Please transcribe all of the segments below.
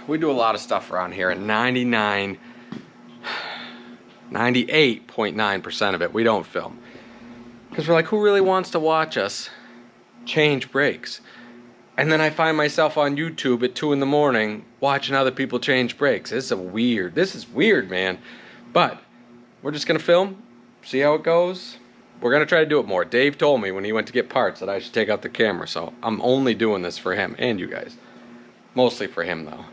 we do a lot of stuff around here, and 98.9% of it we don't film. Because we're like, who really wants to watch us change brakes? And then I find myself on YouTube at 2 in the morning watching other people change brakes. This is weird, man. But we're just gonna film, see how it goes. We're gonna try to do it more. Dave told me when he went to get parts that I should take out the camera, so I'm only doing this for him and you guys. Mostly for him though.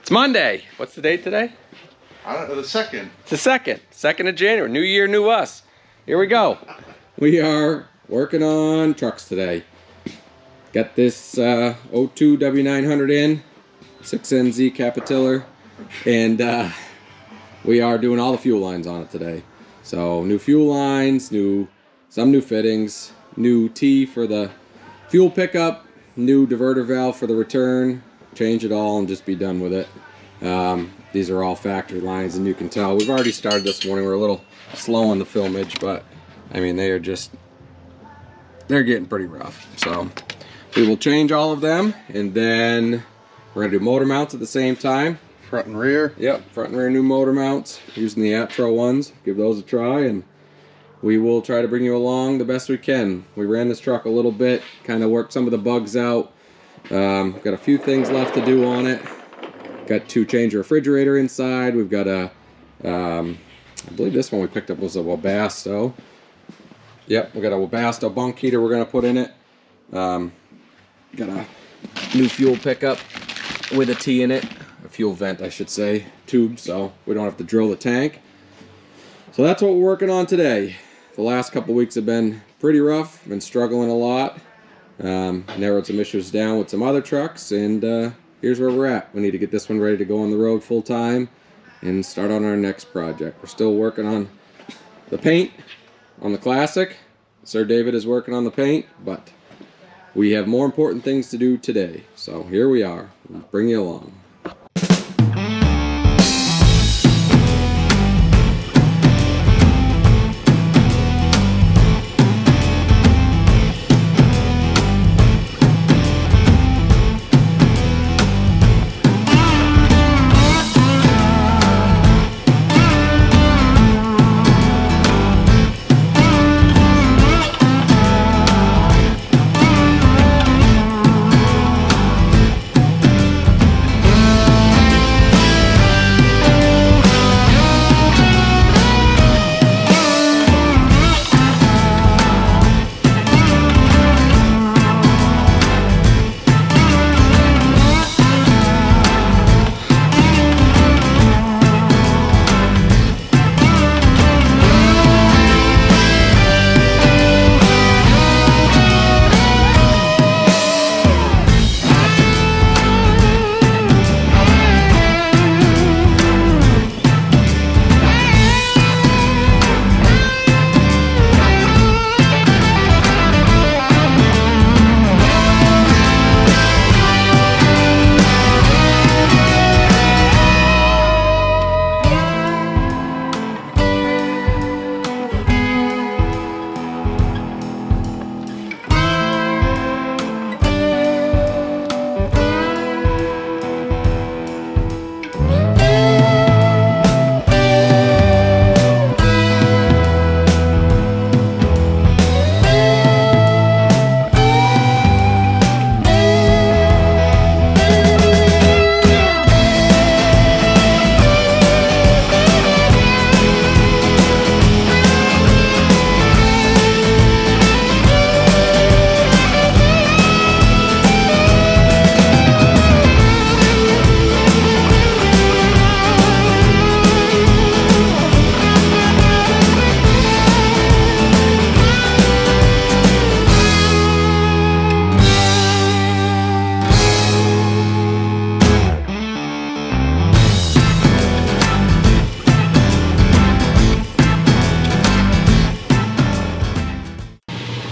It's Monday. What's the date today? I don't know, the 2nd. It's the 2nd. 2nd of January. New year, new us. Here we go. We are working on trucks today. Got this 02 W900 in, 6NZ Capitiller, and we are doing all the fuel lines on it today. So new fuel lines, some new fittings, new T for the fuel pickup, new diverter valve for the return. Change it all and just be done with it. These are all factory lines, and you can tell we've already started this morning. We're a little slow on the filmage, but I mean they're getting pretty rough. So we will change all of them, and then we're gonna do motor mounts at the same time. Front and rear. Yep, front and rear new motor mounts using the Atro ones. Give those a try, and we will try to bring you along the best we can. We ran this truck a little bit, kind of worked some of the bugs out. Got a few things left to do on it. Got to change a refrigerator inside. We've got a, I believe this one we picked up was a Webasto. Yep, we got a Webasto bunk heater we're gonna put in it. Got a new fuel pickup with a T in it, a fuel vent I should say, tube, so we don't have to drill the tank. So that's what we're working on today. The last couple weeks have been pretty rough, been struggling a lot. Narrowed some issues down with some other trucks, and here's where we're at. We need to get this one ready to go on the road full time and start on our next project. We're still working on the paint on the Classic. Sir David is working on the paint, but we have more important things to do today. So here we are. We'll bring you along.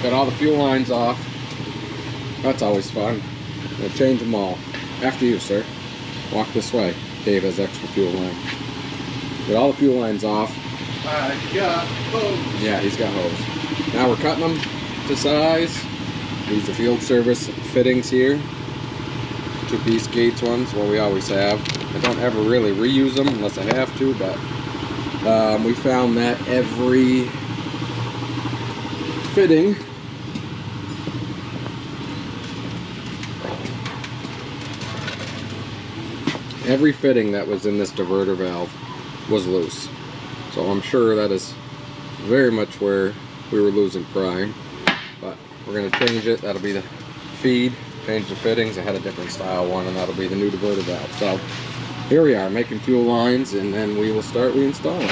Got all the fuel lines off. That's always fun. We'll change them all. After you, sir. Walk this way. Dave has extra fuel line. Get all the fuel lines off. I got hose. Yeah, he's got hose. Now we're cutting them to size. These are field service fittings here. 2-piece Gates ones, what we always have. I don't ever really reuse them unless I have to, but we found that every fitting that was in this diverter valve was loose. So I'm sure that is very much where we were losing prime. But we're going to change it. That'll be the feed. Change the fittings. I had a different style one, and that'll be the new diverter valve. So here we are making fuel lines, and then we will start reinstalling.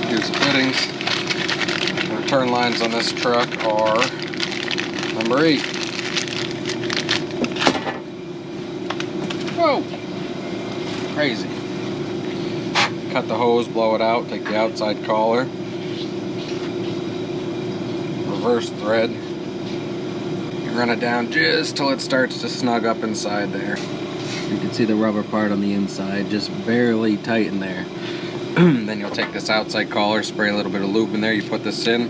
Here's the fittings. The return lines on this truck are number 8. Whoa! Crazy. Cut the hose, blow it out, take the outside collar, reverse thread, and run it down just till it starts to snug up inside there. You can see the rubber part on the inside, just barely tight in there. Then you'll take this outside collar, spray a little bit of lube in there, you put this in,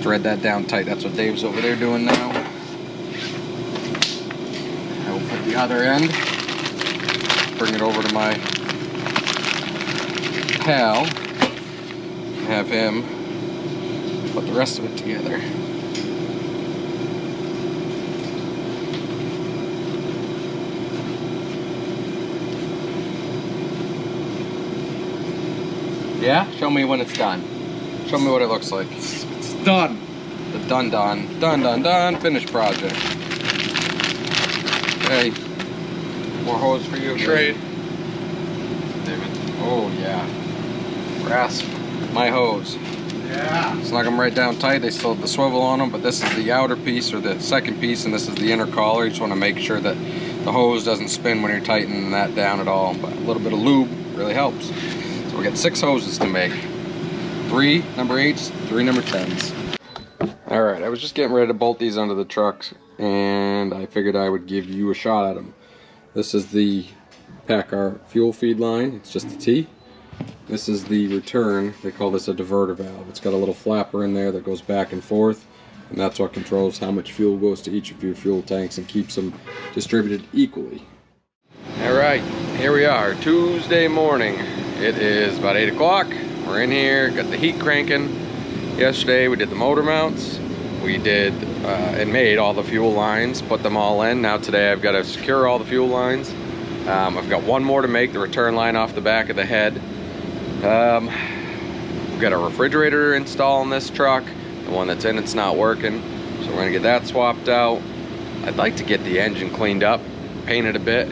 thread that down tight. That's what Dave's over there doing now. I will put the other end, bring it over to my pal, have him put the rest of it together. Yeah? Show me when it's done. Show me what it looks like. It's done. The done, finished project. Okay. More hose for you. Trade. David. Oh yeah. Grasp my hose. Yeah. Snug them right down tight. They still have the swivel on them, but this is the outer piece, or the second piece, and this is the inner collar. You just want to make sure that the hose doesn't spin when you're tightening that down at all. But a little bit of lube really helps. So we got 6 hoses to make. 3 number 8s, 3 number 10s. Alright, I was just getting ready to bolt these onto the truck, and I figured I would give you a shot at them. This is the PACCAR fuel feed line. It's just a T. This is the return. They call this a diverter valve. It's got a little flapper in there that goes back and forth, and that's what controls how much fuel goes to each of your fuel tanks and keeps them distributed equally. Alright, here we are, Tuesday morning. It is about 8 o'clock. We're in here, got the heat cranking. Yesterday we did the motor mounts. We did and made all the fuel lines, put them all in. Now today I've got to secure all the fuel lines. I've got one more to make, the return line off the back of the head. We've got a refrigerator install in this truck. The one that's in it's not working, so we're gonna get that swapped out. I'd like to get the engine cleaned up, painted a bit.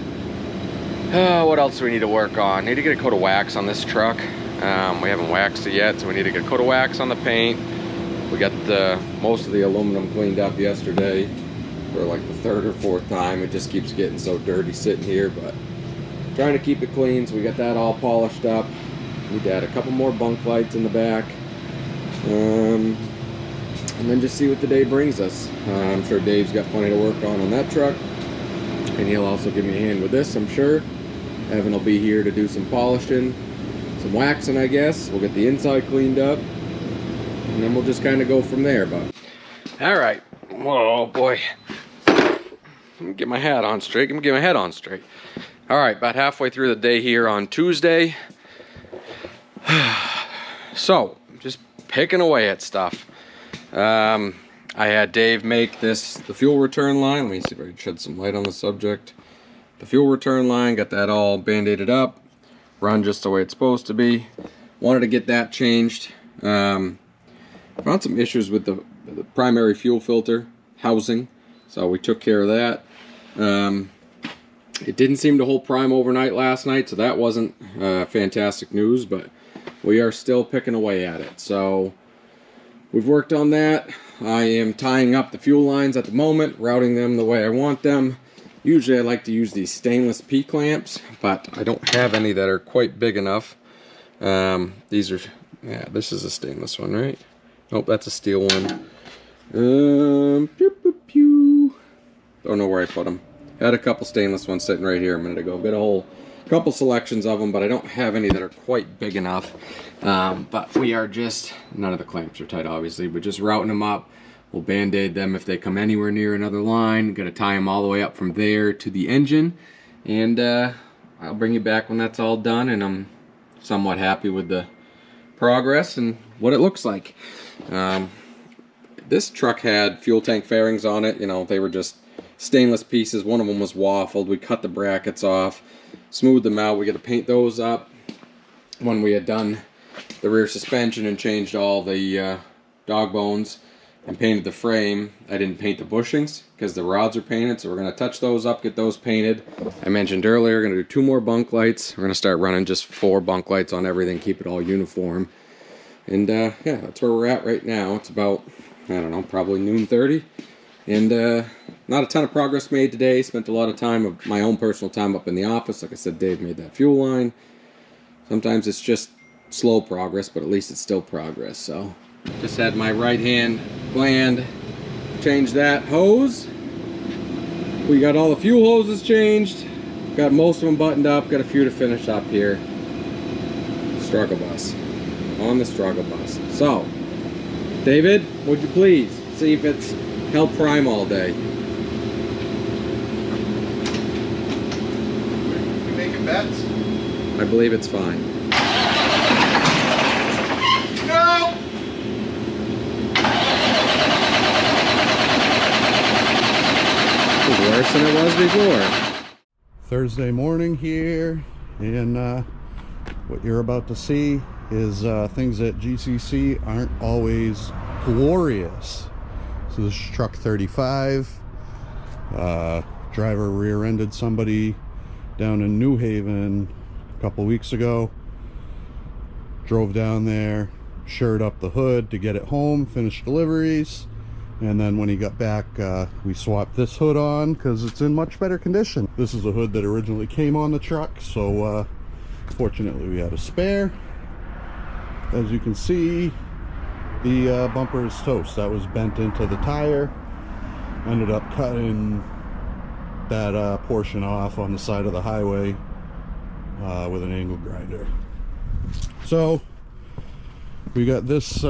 What else do we need to work on? Need to get a coat of wax on this truck. We haven't waxed it yet, so we need to get a coat of wax on the paint. We got most of the aluminum cleaned up yesterday for like the 3rd or 4th time. It just keeps getting so dirty sitting here, but trying to keep it clean, so we got that all polished up. We got a couple more bunk lights in the back, and then just see what the day brings us. I'm sure Dave's got plenty to work on that truck, and he'll also give me a hand with this, I'm sure. Evan will be here to do some polishing, some waxing, I guess. We'll get the inside cleaned up, and then we'll just kind of go from there. But all right, whoa boy, let me get my hat on straight. Let me get my head on straight. All right, about halfway through the day here on Tuesday. So just picking away at stuff. I had Dave make the fuel return line. Let me see if I can shed some light on the subject. The fuel return line, got that all band-aided up, run just the way it's supposed to be. Wanted to get that changed. Found some issues with the primary fuel filter housing, so we took care of that. It didn't seem to hold prime overnight last night, so that wasn't fantastic news, but we are still picking away at it. So we've worked on that. I am tying up the fuel lines at the moment, routing them the way I want them. Usually I like to use these stainless P-clamps, but I don't have any that are quite big enough. These are, yeah, this is a stainless one, right? Nope, that's a steel one. Pew, pew, pew. Don't know where I put them. Had a couple stainless ones sitting right here a minute ago. Got a whole couple selections of them, but I don't have any that are quite big enough. But we are just, none of the clamps are tight obviously, but just routing them up. We'll band-aid them if they come anywhere near another line. Gonna tie them all the way up from there to the engine. And I'll bring you back when that's all done, and I'm somewhat happy with the progress and what it looks like. This truck had fuel tank fairings on it. You know, they were just stainless pieces. One of them was waffled. We cut the brackets off, smoothed them out. We got to paint those up. When we had done the rear suspension and changed all the dog bones and painted the frame, I didn't paint the bushings because the rods are painted, so we're going to touch those up, get those painted. I mentioned earlier, we're going to do 2 more bunk lights. We're going to start running just 4 bunk lights on everything, keep it all uniform. And yeah, that's where we're at right now. It's about, I don't know, probably noon 30. And not a ton of progress made today. Spent a lot of time, of my own personal time, up in the office. Like I said, Dave made that fuel line. Sometimes it's just slow progress, but at least it's still progress. So just had my right hand gland change that hose. We got all the fuel hoses changed. Got most of them buttoned up. Got a few to finish up here. Struggle bus. On the struggle bus. So, David, would you please see if it's held prime all day? We making bets? I believe it's fine. No! It was worse than it was before. Thursday morning here, and what you're about to see is things at GCC aren't always glorious. So this is truck 35. Driver rear-ended somebody down in New Haven a couple weeks ago. Drove down there, shored up the hood to get it home, finished deliveries, and then when he got back, we swapped this hood on because it's in much better condition. This is a hood that originally came on the truck, so fortunately we had a spare. As you can see, the bumper is toast. That was bent into the tire. Ended up cutting that portion off on the side of the highway with an angle grinder. So we got this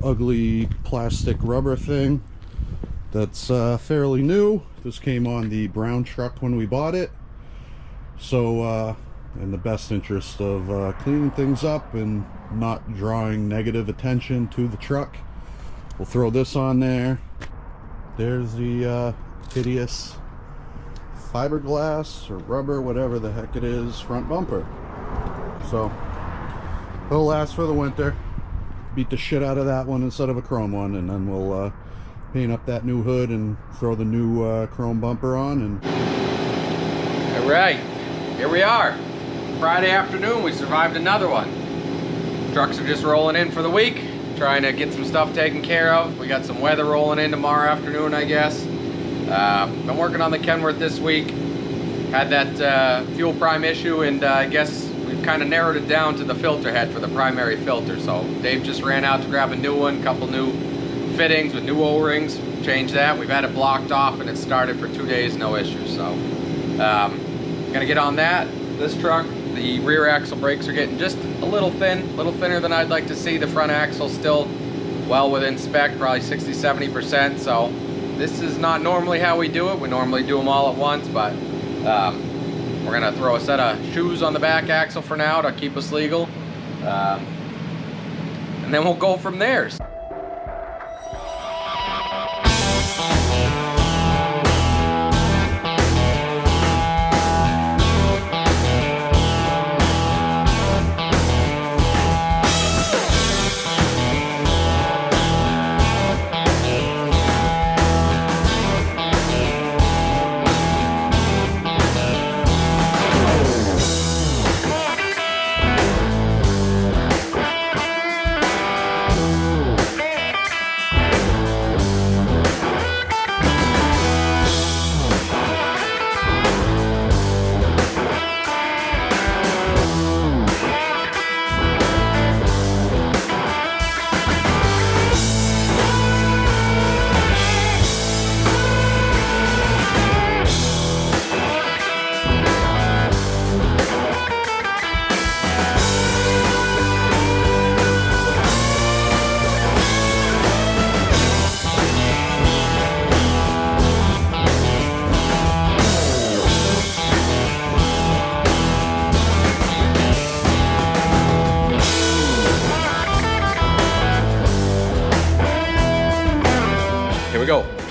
ugly plastic rubber thing that's fairly new. This came on the brown truck when we bought it. So in the best interest of cleaning things up and not drawing negative attention to the truck, we'll throw this on there. There's the hideous fiberglass or rubber, whatever the heck it is, front bumper. So it'll last for the winter. Beat the shit out of that one instead of a chrome one, and then we'll paint up that new hood and throw the new chrome bumper on. And all right, here we are. Friday afternoon, we survived another one. Trucks are just rolling in for the week, trying to get some stuff taken care of. We got some weather rolling in tomorrow afternoon, I guess. Been working on the Kenworth this week. Had that fuel prime issue, and I guess we've kind of narrowed it down to the filter head for the primary filter. So Dave just ran out to grab a new one, couple new fittings with new O-rings, changed that. We've had it blocked off and it started for 2 days, no issues. So gonna get on that. This truck, the rear axle brakes are getting just a little thin, a little thinner than I'd like to see. The front axle still well within spec, probably 60–70%. So this is not normally how we do it. We normally do them all at once, but we're gonna throw a set of shoes on the back axle for now to keep us legal, and then we'll go from there.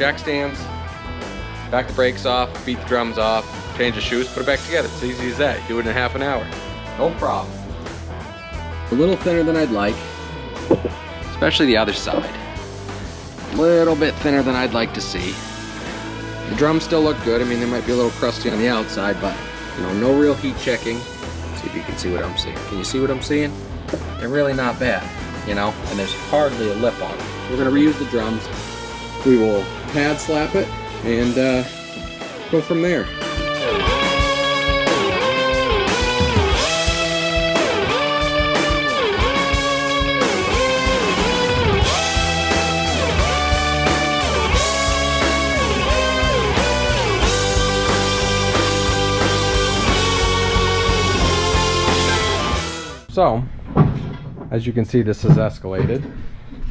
jack stands, back the brakes off, beat the drums off, change the shoes, put it back together. It's easy as that. Do it in half an hour. No problem. A little thinner than I'd like, especially the other side. A little bit thinner than I'd like to see. The drums still look good. I mean, they might be a little crusty on the outside, but you know, no real heat checking. See if you can see what I'm seeing. Can you see what I'm seeing? They're really not bad, you know, and there's hardly a lip on them. We're gonna reuse the drums. We will pad slap it and go from there. So, as you can see, this has escalated.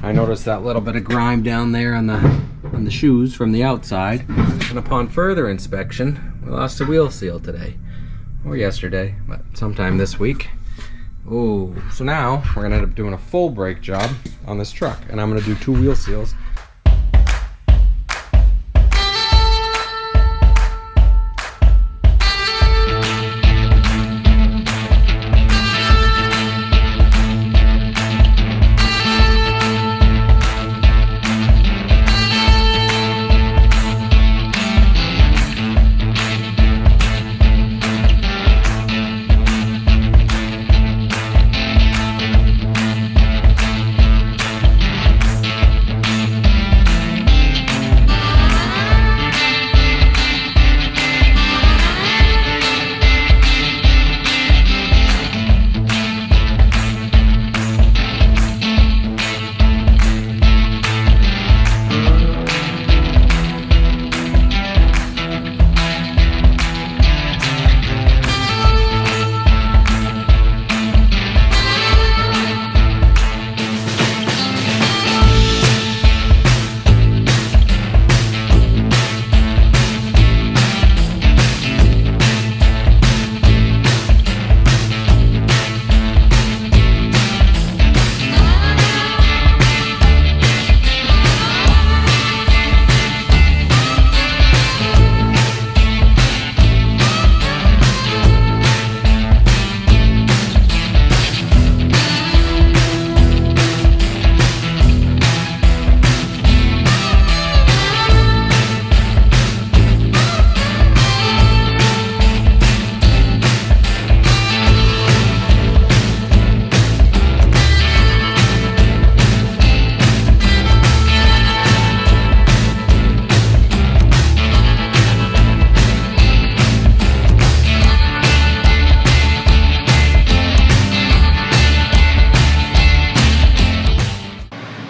I noticed that little bit of grime down there on the shoes from the outside, and upon further inspection, we lost a wheel seal today, or yesterday, but sometime this week. Oh, so now we're gonna end up doing a full brake job on this truck, and I'm gonna do 2 wheel seals.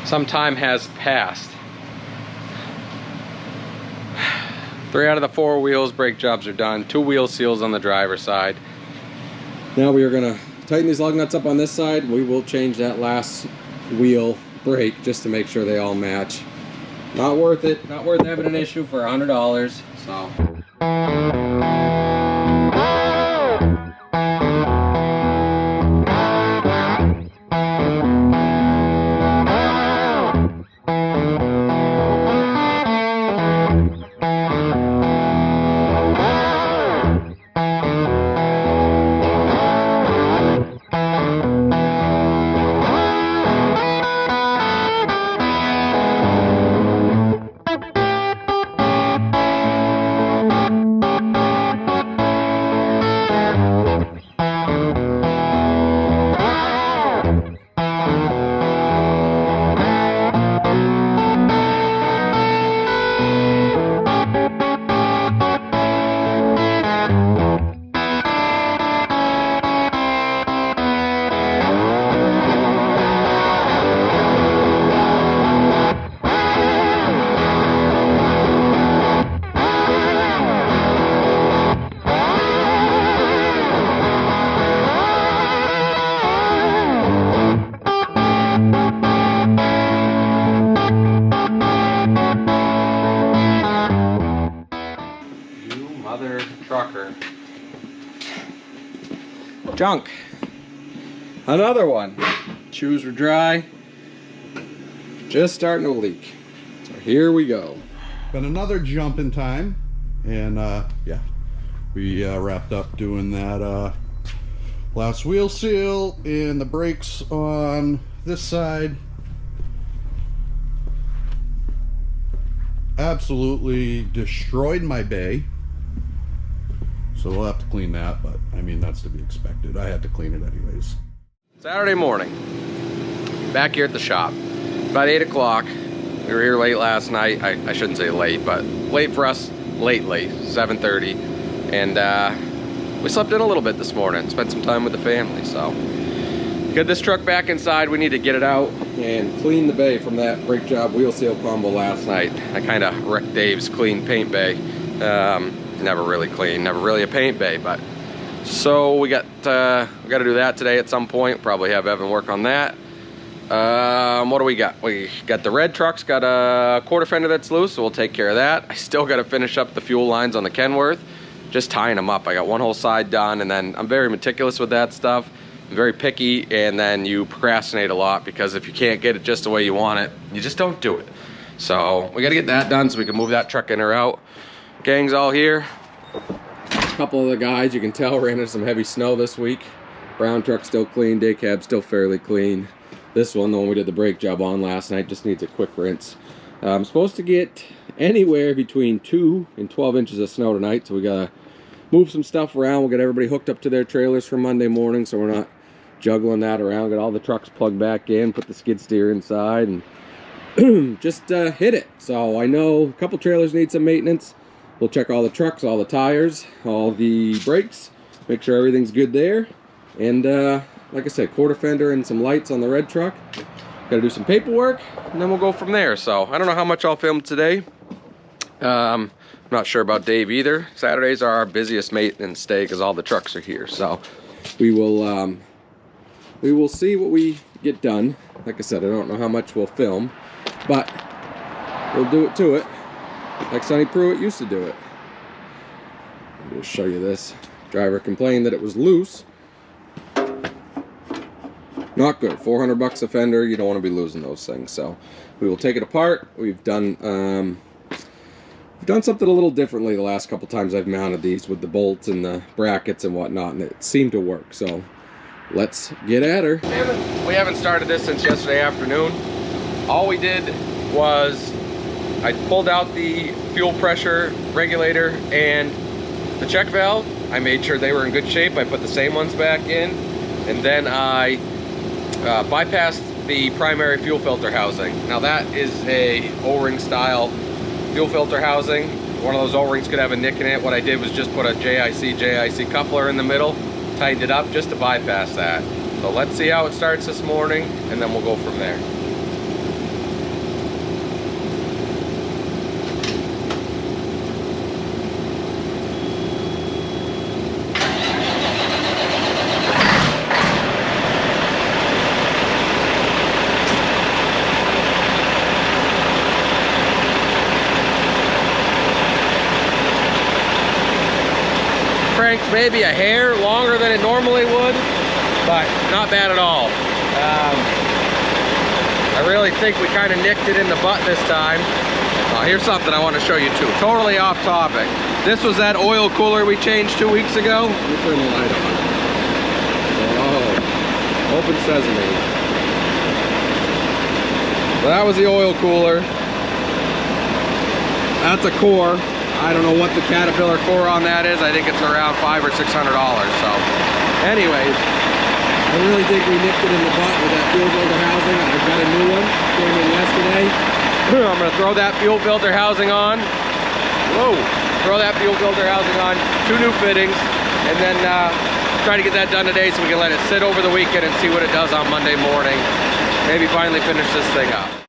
Some time has passed. 3 out of the 4 wheels brake jobs are done. 2 wheel seals on the driver's side. Now we are gonna tighten these lug nuts up on this side. We will change that last wheel brake just to make sure they all match. Not worth it. Not worth having an issue for $100. So. Trucker. Junk. Another one. Shoes were dry. Just starting to leak. So here we go. been another jump in time, and yeah, we wrapped up doing that last wheel seal and the brakes on this side. Absolutely destroyed my bay, so we'll have to clean that, but I mean, that's to be expected. I had to clean it anyways. Saturday morning, back here at the shop, about 8 o'clock. We were here late last night. I shouldn't say late, but late for us, late, 7:30. And we slept in a little bit this morning, spent some time with the family, so. Get this truck back inside. We need to get it out and clean the bay from that brake job wheel seal combo last night. I kind of wrecked Dave's clean paint bay. Never really clean, never really a paint bay, but so we got to do that today at some point. Probably have Evan work on that. What do we got? We got the red truck's got a quarter fender that's loose, so we'll take care of that. I still got to finish up the fuel lines on the Kenworth, just tying them up. I got one whole side done, and then I'm very meticulous with that stuff. I'm very picky, and then you procrastinate a lot, because if you can't get it just the way you want it, you just don't do it. So we got to get that done so we can move that truck in or out. Gang's all here. A couple of the guys, you can tell, ran into some heavy snow this week. Brown truck's still clean, day cab's still fairly clean. This one, the one we did the brake job on last night, just needs a quick rinse. I'm supposed to get anywhere between 2 and 12 inches of snow tonight, so we gotta move some stuff around. We'll get everybody hooked up to their trailers for Monday morning, so we're not juggling that around. Get all the trucks plugged back in, put the skid steer inside, and just hit it. So I know a couple trailers need some maintenance. We'll check all the trucks, all the tires, all the brakes, make sure everything's good there. And like I said, quarter fender and some lights on the red truck. Got to do some paperwork, and then we'll go from there. So I don't know how much I'll film today. I'm not sure about Dave either. Saturdays are our busiest maintenance day because all the trucks are here. So we will see what we get done. Like I said, I don't know how much we'll film, but we'll do it to it, like Sonny Pruitt used to do it. I'll just show you this. Driver complained that it was loose. Not good. 400 bucks a fender. You don't want to be losing those things. So we will take it apart. We've done something a little differently the last couple times I've mounted these with the bolts and the brackets and whatnot, and it seemed to work. So let's get at her. We haven't started this since yesterday afternoon. All we did was I pulled out the fuel pressure regulator and the check valve. I made sure they were in good shape. I put the same ones back in, and then I bypassed the primary fuel filter housing. Now that is a O-ring style fuel filter housing. One of those O-rings could have a nick in it. What I did was just put a JIC coupler in the middle, tightened it up just to bypass that. So let's see how it starts this morning, and then we'll go from there. Cranked maybe a hair longer than it normally would, but not bad at all. I really think we kind of nicked it in the butt this time. Here's something I want to show you too. Totally off topic. This was that oil cooler we changed 2 weeks ago. Let me turn the light on. Oh, open sesame. So that was the oil cooler. That's a core. I don't know what the Caterpillar core on that is. I think it's around $500 or $600. So anyways, I really think we nipped it in the butt with that fuel filter housing. I've got a new one, came in yesterday. I'm gonna throw that fuel filter housing on. Whoa, throw that fuel filter housing on, 2 new fittings, and then try to get that done today so we can let it sit over the weekend and see what it does on Monday morning. Maybe finally finish this thing up.